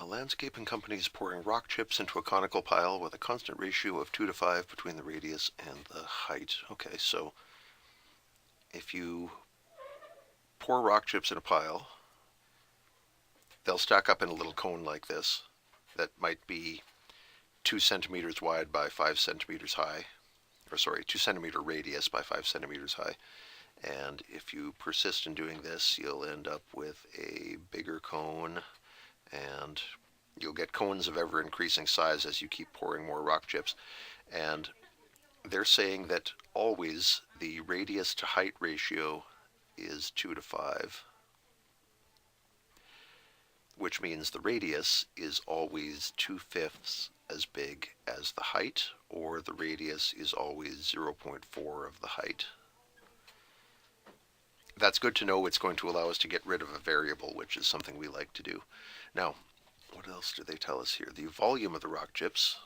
A landscaping company is pouring rock chips into a conical pile with a constant ratio of 2 to 5 between the radius and the height. Okay, so if you pour rock chips in a pile, they'll stack up in a little cone like this that might be 2 centimeters wide by 5 centimeters high, or sorry, 2 centimeter radius by 5 centimeters high. And if you persist in doing this, you'll end up with a bigger cone, and you'll get cones of ever increasing size as you keep pouring more rock chips. And they're saying that always the radius to height ratio is 2 to 5, which means the radius is always 2/5 as big as the height, or the radius is always 0.4 of the height. That's good to know. It's going to allow us to get rid of a variable, which is something we like to do. Now, what else do they tell us here? The volume of the rock chips.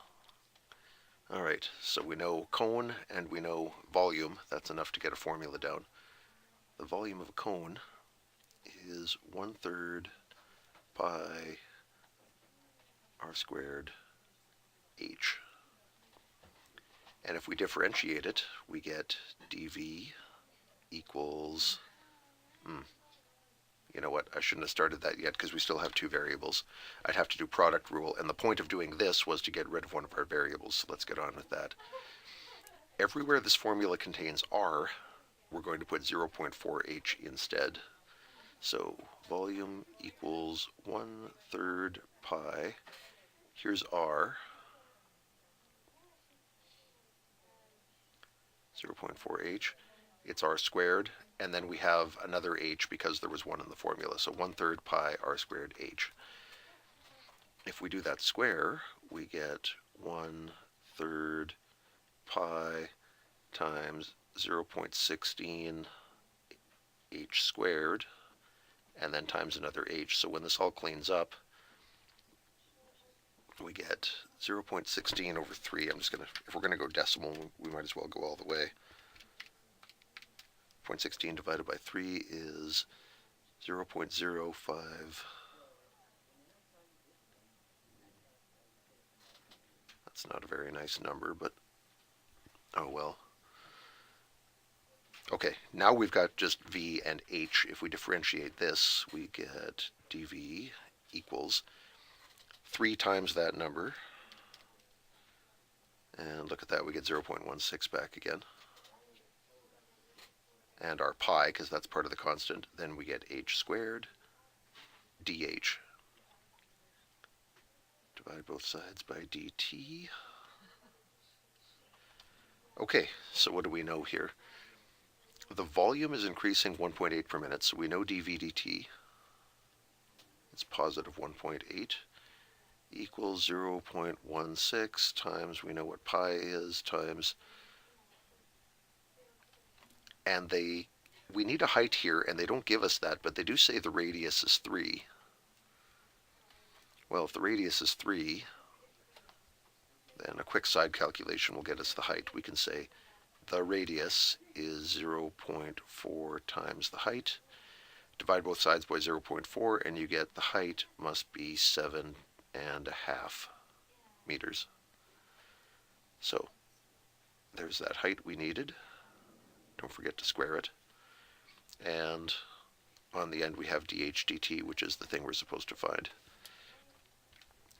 All right, so we know cone and we know volume. That's enough to get a formula down. The volume of a cone is 1/3 pi r squared h. And if we differentiate it, we get dV equals, you know what, I shouldn't have started that yet because we still have two variables. I'd have to do product rule, and the point of doing this was to get rid of one of our variables, so let's get on with that. Everywhere this formula contains r, we're going to put 0.4h instead. So volume equals 1/3 pi. Here's r, 0.4h. It's r squared, and then we have another h because there was one in the formula. So 1/3 pi r squared h. If we do that square, we get 1/3 pi times 0.16 h squared, and then times another h. So when this all cleans up, we get 0.16 over 3. I'm just going to, if we're going to go decimal, we might as well go all the way. 0.16 divided by 3 is 0.05. That's not a very nice number, but oh well. Okay, now we've got just v and h. If we differentiate this, we get dv equals 3 times that number. And look at that, we get 0.16 back again. And our pi, because that's part of the constant, then we get h squared dh. Divide both sides by dt. Okay, so what do we know here? The volume is increasing 1.8 per minute, so we know dv dt. It's positive 1.8 equals 0.16 times, we know what pi is, times, and we need a height here, and they don't give us that, but they do say the radius is 3. Well, if the radius is 3, then a quick side calculation will get us the height. We can say the radius is 0.4 times the height. Divide both sides by 0.4, and you get the height must be 7.5 meters. So there's that height we needed. Don't forget to square it. And on the end we have dh dt, which is the thing we're supposed to find.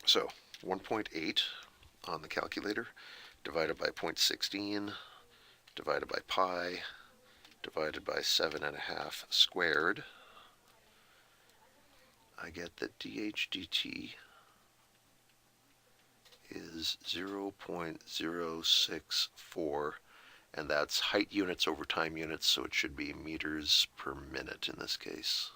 So 1.8 on the calculator, divided by 0.16, divided by pi, divided by 7.5 squared. I get that dh dt is 0.064, and that's height units over time units, so it should be meters per minute in this case.